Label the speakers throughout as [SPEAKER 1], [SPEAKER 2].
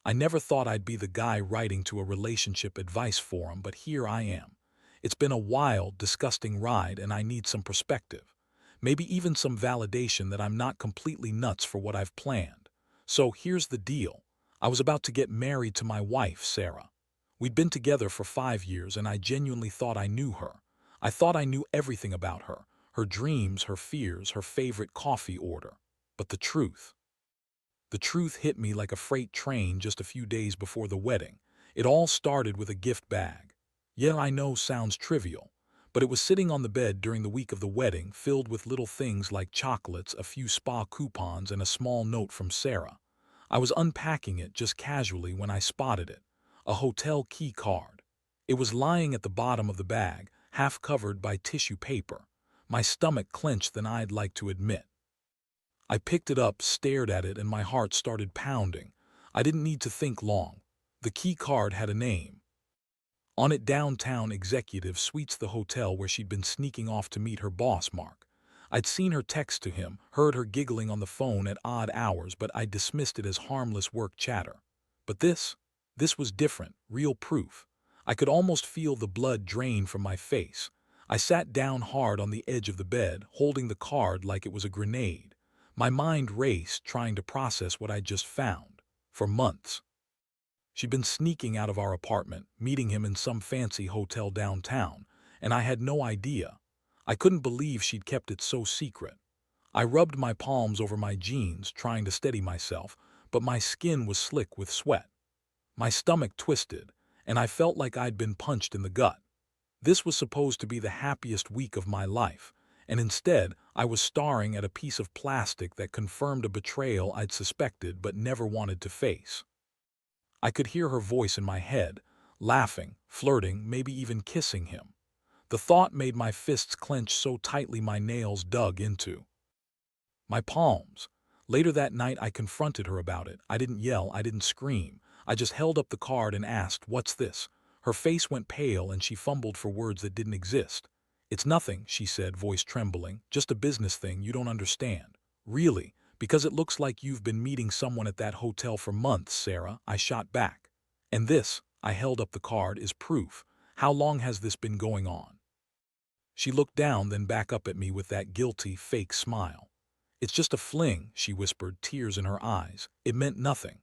[SPEAKER 1] I never thought I'd be the guy writing to a relationship advice forum, but here I am. It's been a wild, disgusting ride, and I need some perspective. Maybe even some validation that I'm not completely nuts for what I've planned. So here's the deal. I was about to get married to my wife, Sarah. We'd been together for 5 years, and I genuinely thought I knew her. I thought I knew everything about her, her dreams, her fears, her favorite coffee order. But the truth hit me like a freight train just a few days before the wedding. It all started with a gift bag. Yeah, I know sounds trivial, but it was sitting on the bed during the week of the wedding, filled with little things like chocolates, a few spa coupons, and a small note from Sarah. I was unpacking it just casually when I spotted it. A hotel key card. It was lying at the bottom of the bag, half covered by tissue paper. My stomach clenched than I'd like to admit. I picked it up, stared at it, and my heart started pounding. I didn't need to think long. The key card had a name. On it, Downtown Executive Suites, the hotel where she'd been sneaking off to meet her boss, Mark. I'd seen her text to him, heard her giggling on the phone at odd hours, but I dismissed it as harmless work chatter. But this was different, real proof. I could almost feel the blood drain from my face. I sat down hard on the edge of the bed, holding the card like it was a grenade. My mind raced, trying to process what I'd just found. For months, she'd been sneaking out of our apartment, meeting him in some fancy hotel downtown, and I had no idea. I couldn't believe she'd kept it so secret. I rubbed my palms over my jeans, trying to steady myself, but my skin was slick with sweat. My stomach twisted, and I felt like I'd been punched in the gut. This was supposed to be the happiest week of my life, and instead I was staring at a piece of plastic that confirmed a betrayal I'd suspected but never wanted to face. I could hear her voice in my head, laughing, flirting, maybe even kissing him. The thought made my fists clench so tightly my nails dug into my palms. Later that night I confronted her about it. I didn't yell, I didn't scream. I just held up the card and asked, "What's this?" Her face went pale and she fumbled for words that didn't exist. "It's nothing," she said, voice trembling. "Just a business thing you don't understand." "Really? Because it looks like you've been meeting someone at that hotel for months, Sarah," I shot back. "And this," I held up the card, "is proof. How long has this been going on?" She looked down, then back up at me with that guilty, fake smile. "It's just a fling," she whispered, tears in her eyes. "It meant nothing."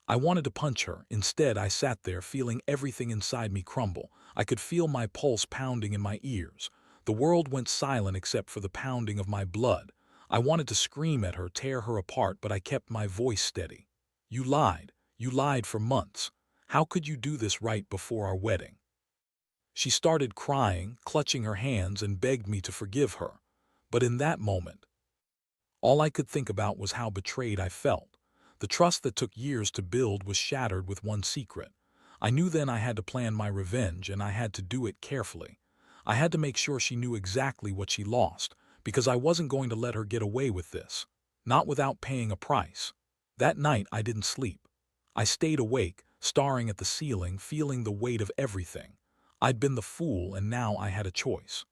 [SPEAKER 1] I wanted to punch her. Instead, I sat there, feeling everything inside me crumble. I could feel my pulse pounding in my ears. The world went silent except for the pounding of my blood. I wanted to scream at her, tear her apart, but I kept my voice steady. "You lied. You lied for months. How could you do this right before our wedding?" She started crying, clutching her hands, and begged me to forgive her. But in that moment, all I could think about was how betrayed I felt. The trust that took years to build was shattered with one secret. I knew then I had to plan my revenge, and I had to do it carefully. I had to make sure she knew exactly what she lost, because I wasn't going to let her get away with this. Not without paying a price. That night I didn't sleep. I stayed awake, staring at the ceiling, feeling the weight of everything. I'd been the fool, and now I had a choice.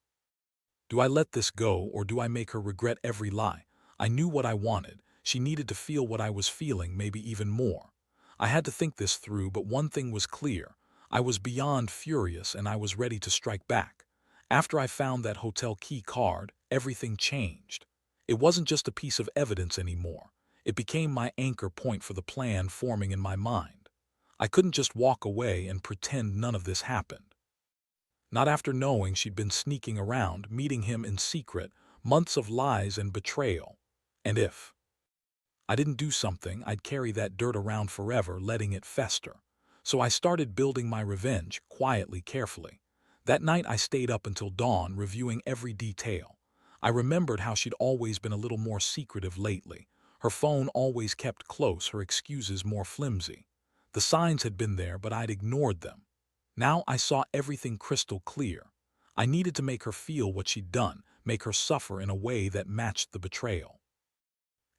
[SPEAKER 1] Do I let this go, or do I make her regret every lie? I knew what I wanted. She needed to feel what I was feeling, maybe even more. I had to think this through, but one thing was clear. I was beyond furious, and I was ready to strike back. After I found that hotel key card, everything changed. It wasn't just a piece of evidence anymore. It became my anchor point for the plan forming in my mind. I couldn't just walk away and pretend none of this happened. Not after knowing she'd been sneaking around, meeting him in secret, months of lies and betrayal. And if I didn't do something, I'd carry that dirt around forever, letting it fester. So I started building my revenge, quietly, carefully. That night I stayed up until dawn, reviewing every detail. I remembered how she'd always been a little more secretive lately. Her phone always kept close, her excuses more flimsy. The signs had been there, but I'd ignored them. Now I saw everything crystal clear. I needed to make her feel what she'd done, make her suffer in a way that matched the betrayal.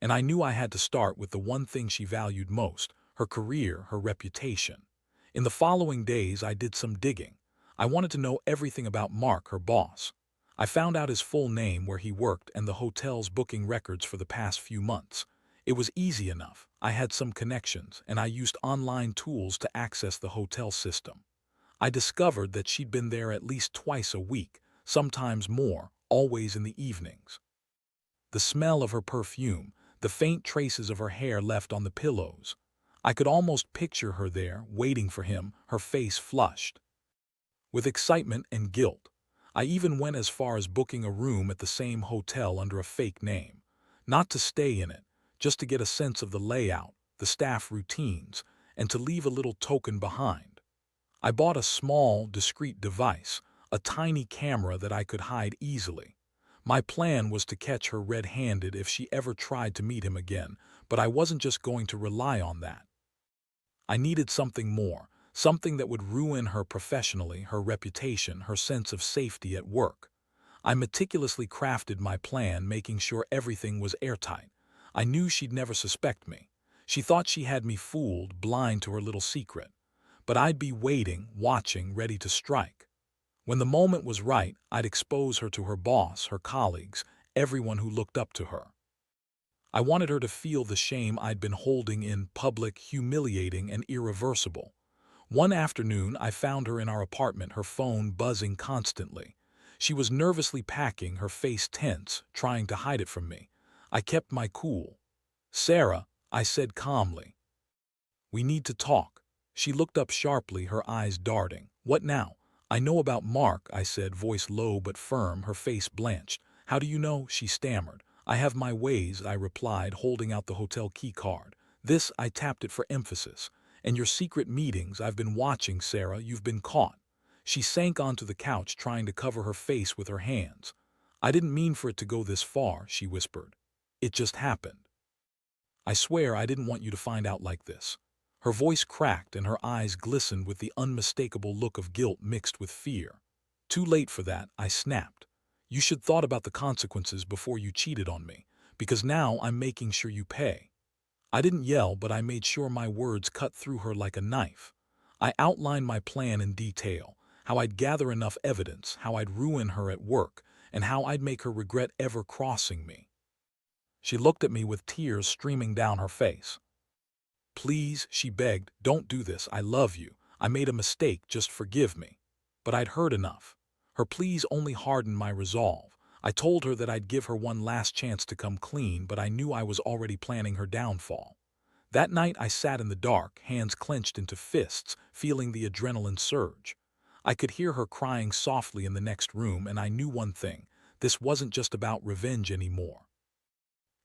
[SPEAKER 1] And I knew I had to start with the one thing she valued most, her career, her reputation. In the following days, I did some digging. I wanted to know everything about Mark, her boss. I found out his full name, where he worked, and the hotel's booking records for the past few months. It was easy enough. I had some connections, and I used online tools to access the hotel system. I discovered that she'd been there at least twice a week, sometimes more, always in the evenings. The smell of her perfume, the faint traces of her hair left on the pillows. I could almost picture her there, waiting for him, her face flushed with excitement and guilt. I even went as far as booking a room at the same hotel under a fake name. Not to stay in it, just to get a sense of the layout, the staff routines, and to leave a little token behind. I bought a small, discreet device, a tiny camera that I could hide easily. My plan was to catch her red-handed if she ever tried to meet him again, but I wasn't just going to rely on that. I needed something more, something that would ruin her professionally, her reputation, her sense of safety at work. I meticulously crafted my plan, making sure everything was airtight. I knew she'd never suspect me. She thought she had me fooled, blind to her little secret. But I'd be waiting, watching, ready to strike. When the moment was right, I'd expose her to her boss, her colleagues, everyone who looked up to her. I wanted her to feel the shame I'd been holding in, public, humiliating, and irreversible. One afternoon, I found her in our apartment, her phone buzzing constantly. She was nervously packing, her face tense, trying to hide it from me. I kept my cool. "Sarah," I said calmly, "we need to talk." She looked up sharply, her eyes darting. "What now?" "I know about Mark," I said, voice low but firm, her face blanched. "How do you know?" she stammered. "I have my ways," I replied, holding out the hotel key card. "This," I tapped it for emphasis. "And your secret meetings, I've been watching, Sarah, you've been caught." She sank onto the couch, trying to cover her face with her hands. "I didn't mean for it to go this far," she whispered. "It just happened. I swear I didn't want you to find out like this." Her voice cracked and her eyes glistened with the unmistakable look of guilt mixed with fear. "Too late for that," I snapped. "You should thought about the consequences before you cheated on me, because now I'm making sure you pay." I didn't yell, but I made sure my words cut through her like a knife. I outlined my plan in detail, how I'd gather enough evidence, how I'd ruin her at work, and how I'd make her regret ever crossing me. She looked at me with tears streaming down her face. "Please," she begged, "don't do this. I love you. I made a mistake. Just forgive me." But I'd heard enough. Her pleas only hardened my resolve. I told her that I'd give her one last chance to come clean, but I knew I was already planning her downfall. That night I sat in the dark, hands clenched into fists, feeling the adrenaline surge. I could hear her crying softly in the next room, and I knew one thing: this wasn't just about revenge anymore.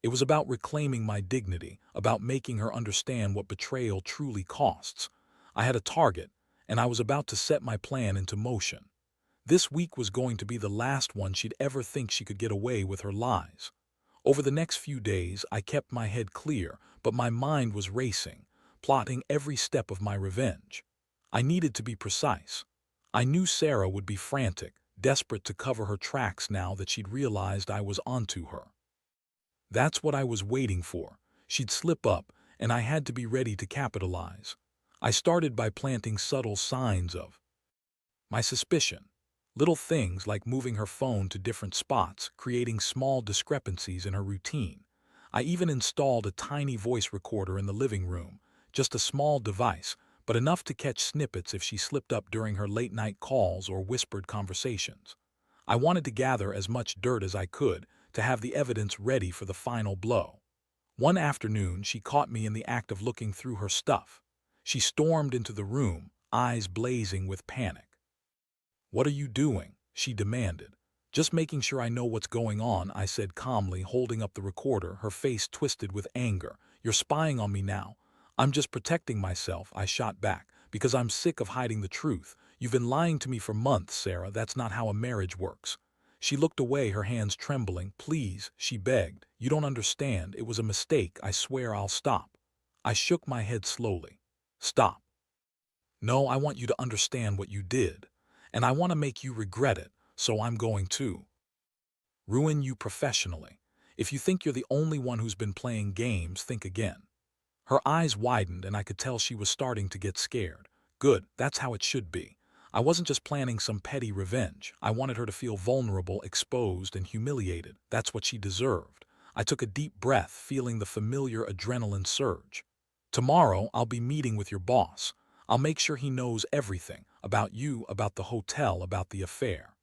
[SPEAKER 1] It was about reclaiming my dignity, about making her understand what betrayal truly costs. I had a target, and I was about to set my plan into motion. This week was going to be the last one she'd ever think she could get away with her lies. Over the next few days, I kept my head clear, but my mind was racing, plotting every step of my revenge. I needed to be precise. I knew Sarah would be frantic, desperate to cover her tracks now that she'd realized I was onto her. That's what I was waiting for. She'd slip up, and I had to be ready to capitalize. I started by planting subtle signs of my suspicion. Little things like moving her phone to different spots, creating small discrepancies in her routine. I even installed a tiny voice recorder in the living room, just a small device, but enough to catch snippets if she slipped up during her late-night calls or whispered conversations. I wanted to gather as much dirt as I could, to have the evidence ready for the final blow. One afternoon, she caught me in the act of looking through her stuff. She stormed into the room, eyes blazing with panic. "What are you doing?" she demanded. "Just making sure I know what's going on," I said calmly, holding up the recorder, her face twisted with anger. "You're spying on me now." "I'm just protecting myself," I shot back, "because I'm sick of hiding the truth. You've been lying to me for months, Sarah. That's not how a marriage works." She looked away, her hands trembling. "Please," she begged. "You don't understand. It was a mistake. I swear I'll stop." I shook my head slowly. "Stop. No, I want you to understand what you did. And I want to make you regret it, so I'm going to ruin you professionally. If you think you're the only one who's been playing games, think again." Her eyes widened, and I could tell she was starting to get scared. "Good, that's how it should be. I wasn't just planning some petty revenge. I wanted her to feel vulnerable, exposed, and humiliated. That's what she deserved. I took a deep breath, feeling the familiar adrenaline surge. Tomorrow, I'll be meeting with your boss. I'll make sure he knows everything about you, about the hotel, about the affair.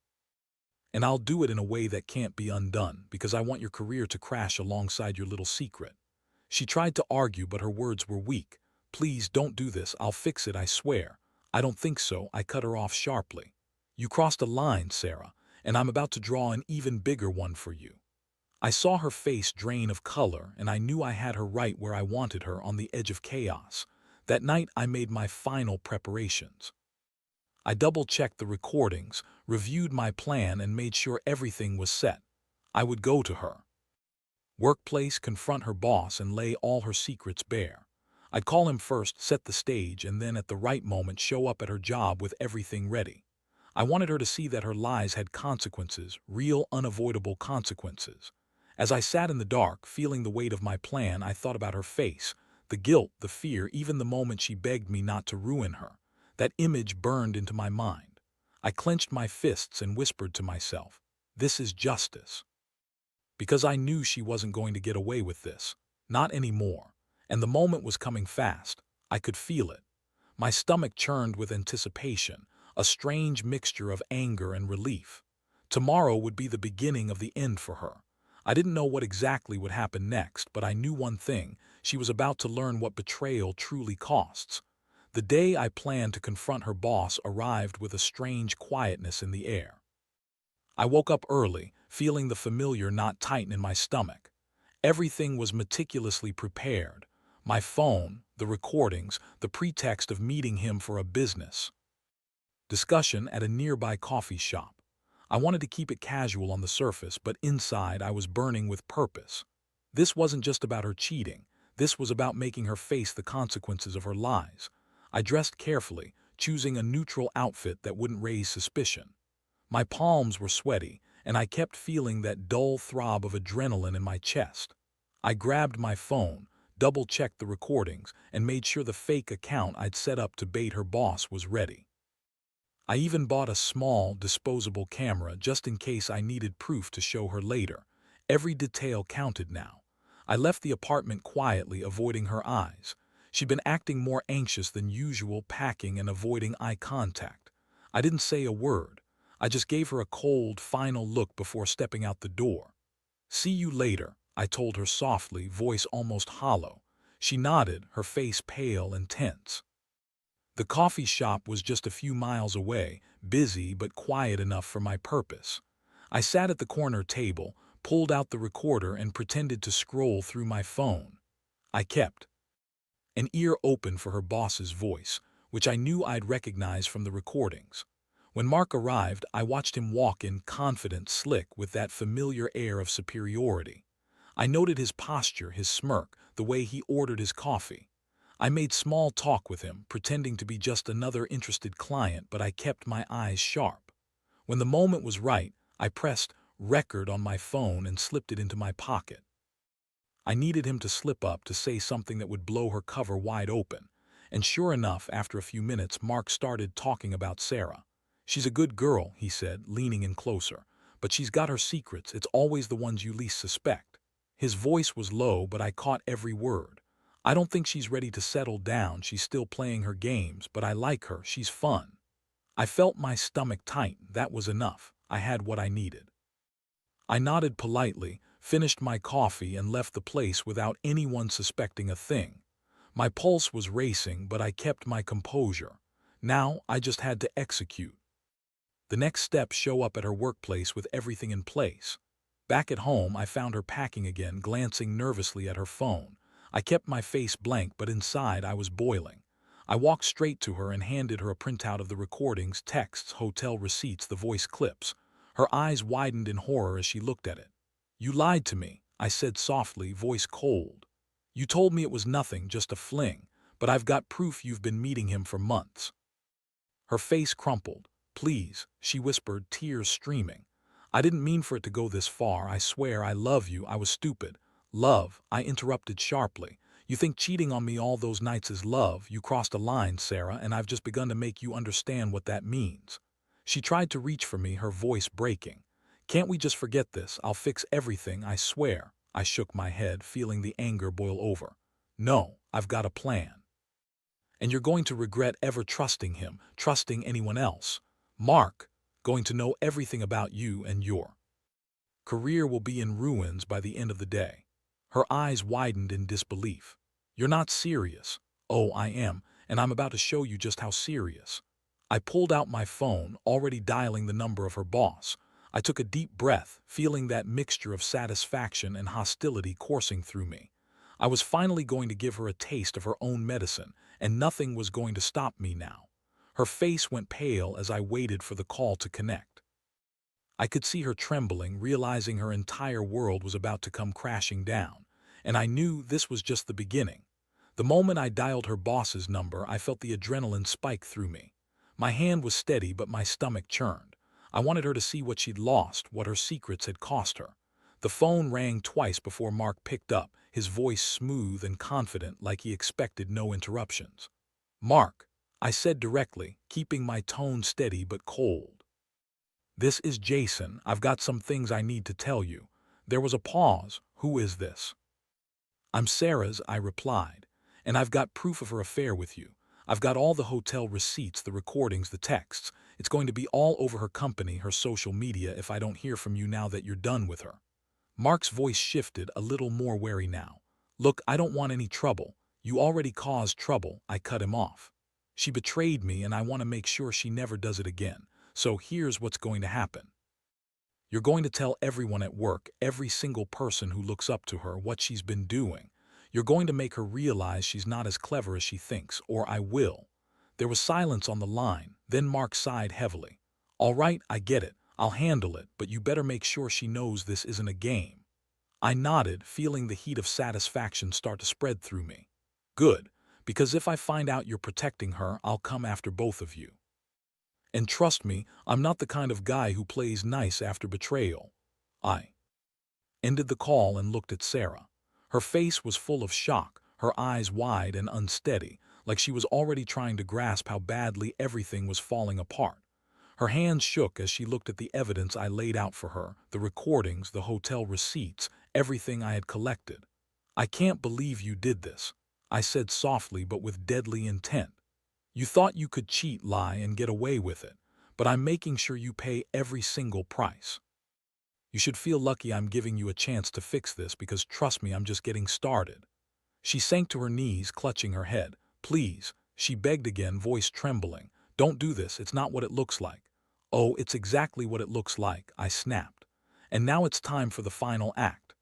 [SPEAKER 1] And I'll do it in a way that can't be undone, because I want your career to crash alongside your little secret. She tried to argue, but her words were weak. Please don't do this. I'll fix it, I swear. I don't think so. I cut her off sharply. You crossed a line, Sarah, and I'm about to draw an even bigger one for you. I saw her face drain of color, and I knew I had her right where I wanted her, on the edge of chaos. That night, I made my final preparations. I double-checked the recordings, reviewed my plan, and made sure everything was set. I would go to her workplace, confront her boss, and lay all her secrets bare. I'd call him first, set the stage, and then at the right moment show up at her job with everything ready. I wanted her to see that her lies had consequences, real, unavoidable consequences. As I sat in the dark, feeling the weight of my plan, I thought about her face, the guilt, the fear, even the moment she begged me not to ruin her. That image burned into my mind. I clenched my fists and whispered to myself, "This is justice." Because I knew she wasn't going to get away with this. Not anymore. And the moment was coming fast. I could feel it. My stomach churned with anticipation, a strange mixture of anger and relief. Tomorrow would be the beginning of the end for her. I didn't know what exactly would happen next, but I knew one thing: she was about to learn what betrayal truly costs. The day I planned to confront her boss arrived with a strange quietness in the air. I woke up early, feeling the familiar knot tighten in my stomach. Everything was meticulously prepared. My phone, the recordings, the pretext of meeting him for a business discussion at a nearby coffee shop. I wanted to keep it casual on the surface, but inside I was burning with purpose. This wasn't just about her cheating. This was about making her face the consequences of her lies. I dressed carefully, choosing a neutral outfit that wouldn't raise suspicion. My palms were sweaty, and I kept feeling that dull throb of adrenaline in my chest. I grabbed my phone, double-checked the recordings, and made sure the fake account I'd set up to bait her boss was ready. I even bought a small, disposable camera just in case I needed proof to show her later. Every detail counted now. I left the apartment quietly, avoiding her eyes. She'd been acting more anxious than usual, packing and avoiding eye contact. I didn't say a word. I just gave her a cold, final look before stepping out the door. "See you later," I told her softly, voice almost hollow. She nodded, her face pale and tense. The coffee shop was just a few miles away, busy but quiet enough for my purpose. I sat at the corner table, pulled out the recorder, and pretended to scroll through my phone. I kept an ear open for her boss's voice, which I knew I'd recognize from the recordings. When Mark arrived, I watched him walk in, confident, slick, with that familiar air of superiority. I noted his posture, his smirk, the way he ordered his coffee. I made small talk with him, pretending to be just another interested client, but I kept my eyes sharp. When the moment was right, I pressed record on my phone and slipped it into my pocket. I needed him to slip up, to say something that would blow her cover wide open. And sure enough, after a few minutes, Mark started talking about Sarah. "She's a good girl," he said, leaning in closer. "But she's got her secrets. It's always the ones you least suspect." His voice was low, but I caught every word. "I don't think she's ready to settle down. She's still playing her games, but I like her. She's fun." I felt my stomach tighten. That was enough. I had what I needed. I nodded politely, finished my coffee, and left the place without anyone suspecting a thing. My pulse was racing, but I kept my composure. Now I just had to execute. The next step: show up at her workplace with everything in place. Back at home, I found her packing again, glancing nervously at her phone. I kept my face blank, but inside I was boiling. I walked straight to her and handed her a printout of the recordings, texts, hotel receipts, the voice clips. Her eyes widened in horror as she looked at it. "You lied to me," I said softly, voice cold. "You told me it was nothing, just a fling, but I've got proof you've been meeting him for months." Her face crumpled. "Please," she whispered, tears streaming. "I didn't mean for it to go this far. I swear I love you. I was stupid." "Love?" I interrupted sharply. "You think cheating on me all those nights is love? You crossed a line, Sarah, and I've just begun to make you understand what that means." She tried to reach for me, her voice breaking. "Can't we just forget this? I'll fix everything, I swear." I shook my head, feeling the anger boil over. No, I've got a plan. And you're going to regret ever trusting him, trusting anyone else. Mark, going to know everything about you and your career will be in ruins by the end of the day. Her eyes widened in disbelief. You're not serious. Oh, I am, and I'm about to show you just how serious. I pulled out my phone, already dialing the number of her boss. I took a deep breath, feeling that mixture of satisfaction and hostility coursing through me. I was finally going to give her a taste of her own medicine, and nothing was going to stop me now. Her face went pale as I waited for the call to connect. I could see her trembling, realizing her entire world was about to come crashing down, and I knew this was just the beginning. The moment I dialed her boss's number, I felt the adrenaline spike through me. My hand was steady, but my stomach churned. I wanted her to see what she'd lost, what her secrets had cost her. The phone rang twice before Mark picked up, his voice smooth and confident, like he expected no interruptions. "Mark," I said directly, keeping my tone steady but cold. "This is Jason. I've got some things I need to tell you." There was a pause. "Who is this?" "I'm Sarah's," I replied, "and I've got proof of her affair with you. I've got all the hotel receipts, the recordings, the texts. It's going to be all over her company, her social media, if I don't hear from you now that you're done with her." Mark's voice shifted, a little more wary now. "Look, I don't want any trouble. You already caused trouble," I cut him off. "She betrayed me, and I want to make sure she never does it again. So here's what's going to happen. You're going to tell everyone at work, every single person who looks up to her, what she's been doing. You're going to make her realize she's not as clever as she thinks, or I will." There was silence on the line, then Mark sighed heavily. "All right, I get it. I'll handle it, but you better make sure she knows this isn't a game." I nodded, feeling the heat of satisfaction start to spread through me. "Good, because if I find out you're protecting her, I'll come after both of you. And trust me, I'm not the kind of guy who plays nice after betrayal." I ended the call and looked at Sarah. Her face was full of shock, her eyes wide and unsteady, like she was already trying to grasp how badly everything was falling apart. Her hands shook as she looked at the evidence I laid out for her, the recordings, the hotel receipts, everything I had collected. "I can't believe you did this," I said softly but with deadly intent. "You thought you could cheat, lie, and get away with it, but I'm making sure you pay every single price. You should feel lucky I'm giving you a chance to fix this, because trust me, I'm just getting started." She sank to her knees, clutching her head. "Please," she begged again, voice trembling. "Don't do this. It's not what it looks like." "Oh, it's exactly what it looks like," I snapped. "And now it's time for the final act."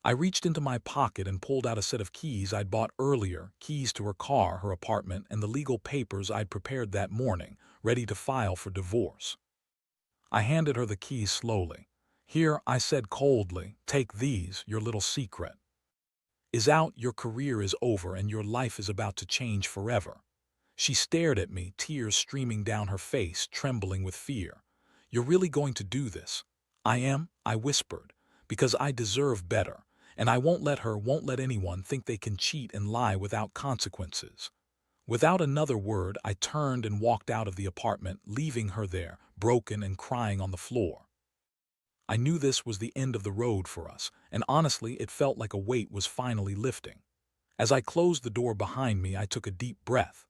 [SPEAKER 1] I reached into my pocket and pulled out a set of keys I'd bought earlier, keys to her car, her apartment, and the legal papers I'd prepared that morning, ready to file for divorce. I handed her the keys slowly. "Here," I said coldly, "take these. Your little secret is out, your career is over, and your life is about to change forever." She stared at me, tears streaming down her face, trembling with fear. "You're really going to do this?" "I am," I whispered, "because I deserve better, and I won't let anyone think they can cheat and lie without consequences." Without another word, I turned and walked out of the apartment, leaving her there, broken and crying on the floor. I knew this was the end of the road for us, and honestly, it felt like a weight was finally lifting. As I closed the door behind me, I took a deep breath.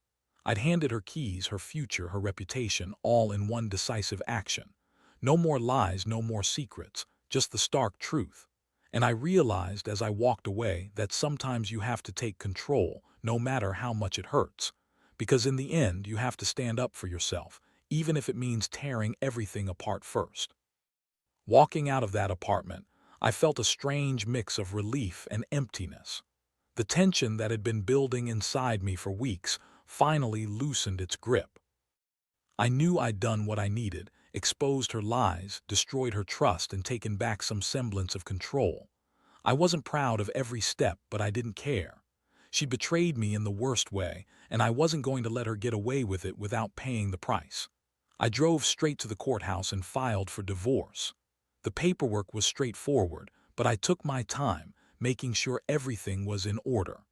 [SPEAKER 1] I'd handed her keys, her future, her reputation, all in one decisive action. No more lies, no more secrets, just the stark truth. And I realized as I walked away that sometimes you have to take control, no matter how much it hurts. Because in the end, you have to stand up for yourself, even if it means tearing everything apart first. Walking out of that apartment, I felt a strange mix of relief and emptiness. The tension that had been building inside me for weeks finally loosened its grip. I knew I'd done what I needed, exposed her lies, destroyed her trust, and taken back some semblance of control. I wasn't proud of every step, but I didn't care. She betrayed me in the worst way, and I wasn't going to let her get away with it without paying the price. I drove straight to the courthouse and filed for divorce. The paperwork was straightforward, but I took my time, making sure everything was in order.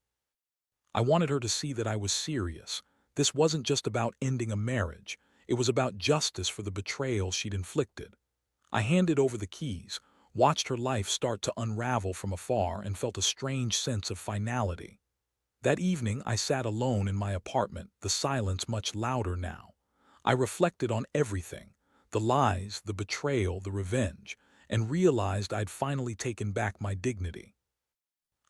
[SPEAKER 1] I wanted her to see that I was serious. This wasn't just about ending a marriage. It was about justice for the betrayal she'd inflicted. I handed over the keys, watched her life start to unravel from afar, and felt a strange sense of finality. That evening, I sat alone in my apartment, the silence much louder now. I reflected on everything, the lies, the betrayal, the revenge, and realized I'd finally taken back my dignity.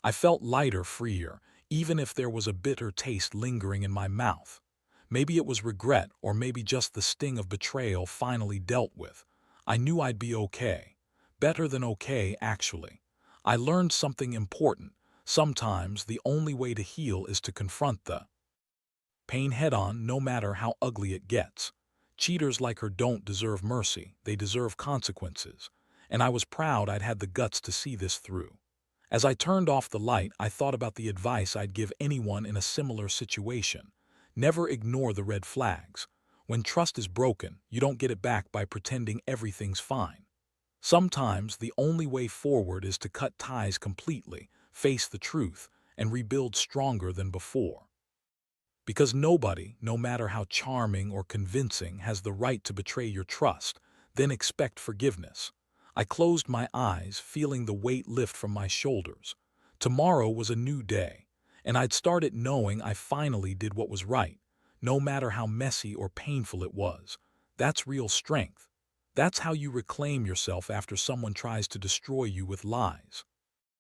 [SPEAKER 1] I felt lighter, freer, even if there was a bitter taste lingering in my mouth. Maybe it was regret, or maybe just the sting of betrayal finally dealt with. I knew I'd be okay. Better than okay, actually. I learned something important. Sometimes the only way to heal is to confront the pain head-on, no matter how ugly it gets. Cheaters like her don't deserve mercy, they deserve consequences. And I was proud I'd had the guts to see this through. As I turned off the light, I thought about the advice I'd give anyone in a similar situation. Never ignore the red flags. When trust is broken, you don't get it back by pretending everything's fine. Sometimes the only way forward is to cut ties completely, face the truth, and rebuild stronger than before. Because nobody, no matter how charming or convincing, has the right to betray your trust, then expect forgiveness. I closed my eyes, feeling the weight lift from my shoulders. Tomorrow was a new day, and I'd start it knowing I finally did what was right, no matter how messy or painful it was. That's real strength. That's how you reclaim yourself after someone tries to destroy you with lies.